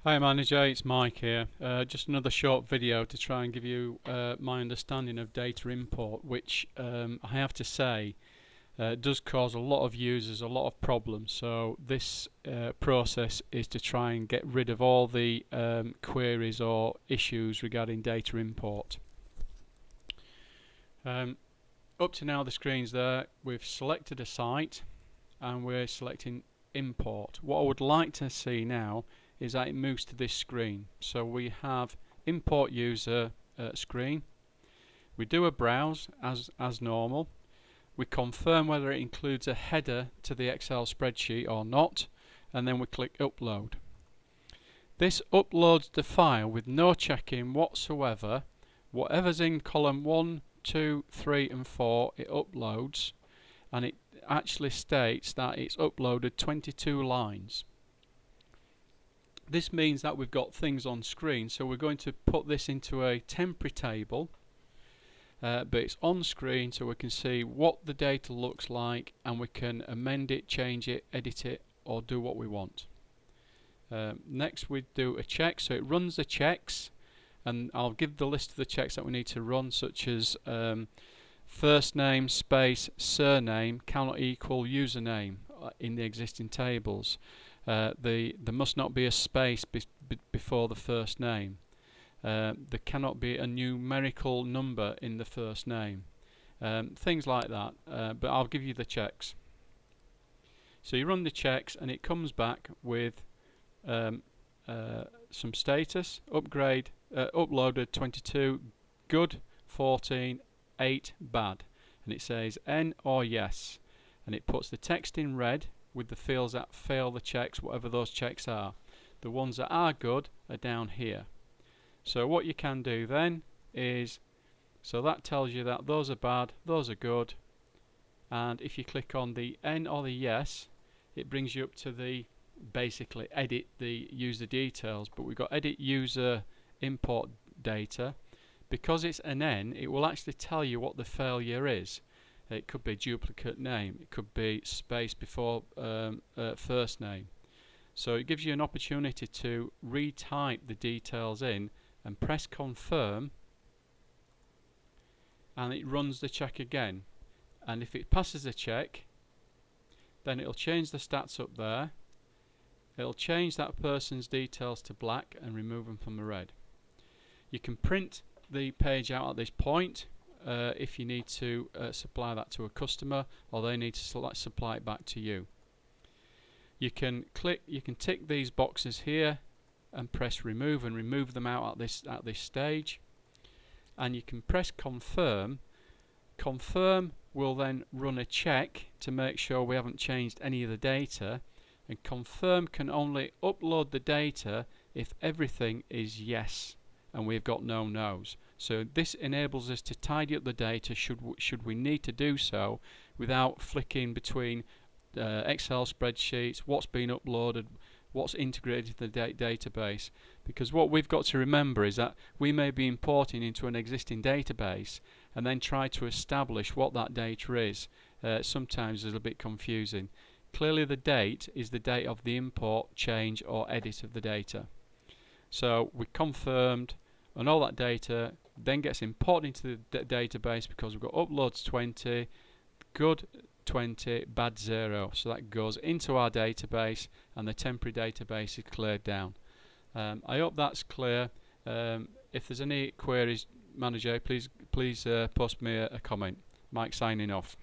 Hi Manager, it's Mike here. Just another short video to try and give you my understanding of data import, which I have to say does cause a lot of users a lot of problems. So this process is to try and get rid of all the queries or issues regarding data import. Up to now the screen's there. We've selected a site and we're selecting import. What I would like to see now is that it moves to this screen. So we have import user screen. We do a browse as normal. We confirm whether it includes a header to the Excel spreadsheet or not, and then we click upload. This uploads the file with no check-in whatsoever. Whatever's in column 1, 2, 3 and 4 it uploads, and it actually states that it's uploaded 22 lines. This means that we've got things on screen, so we're going to put this into a temporary table, but it's on screen so we can see what the data looks like and we can amend it, change it, edit it or do what we want. Next we do a check, so it runs the checks, and I'll give the list of the checks that we need to run, such as first name space surname cannot equal username in the existing tables. There must not be a space before the first name. There cannot be a numerical number in the first name. Things like that, but I'll give you the checks. So you run the checks and it comes back with some status. Upgrade uploaded 22 good, 14 8 bad, and it says N or yes, and it puts the text in red with the fields that fail the checks, whatever those checks are. The ones that are good are down here. So what you can do then is, so that tells you that those are bad, those are good, and if you click on the N or the yes, it brings you up to the basically edit the user details. But we've got edit user import data. Because it's an N, it will actually tell you what the failure is. It could be duplicate name, it could be space before first name. So it gives you an opportunity to retype the details in and press confirm, and it runs the check again. And if it passes the check, then it'll change the stats up there. It'll change that person's details to black and remove them from the red. You can print the page out at this point if you need to supply that to a customer, or they need to supply it back to you. You can tick these boxes here and press remove and remove them out at this stage, and you can press confirm. Confirm will then run a check to make sure we haven't changed any of the data, and confirm can only upload the data if everything is yes and we've got no no's. So this enables us to tidy up the data should we need to do so, without flicking between Excel spreadsheets, what's been uploaded, what's integrated to the database. Because what we've got to remember is that we may be importing into an existing database and then try to establish what that data is. Sometimes it's a bit confusing. Clearly the date is the date of the import, change or edit of the data. So we confirmed, and all that data then gets imported into the database because we've got uploads 20, good 20, bad 0. So that goes into our database and the temporary database is cleared down. I hope that's clear. If there's any queries, Manager, please post me a comment. Mike signing off.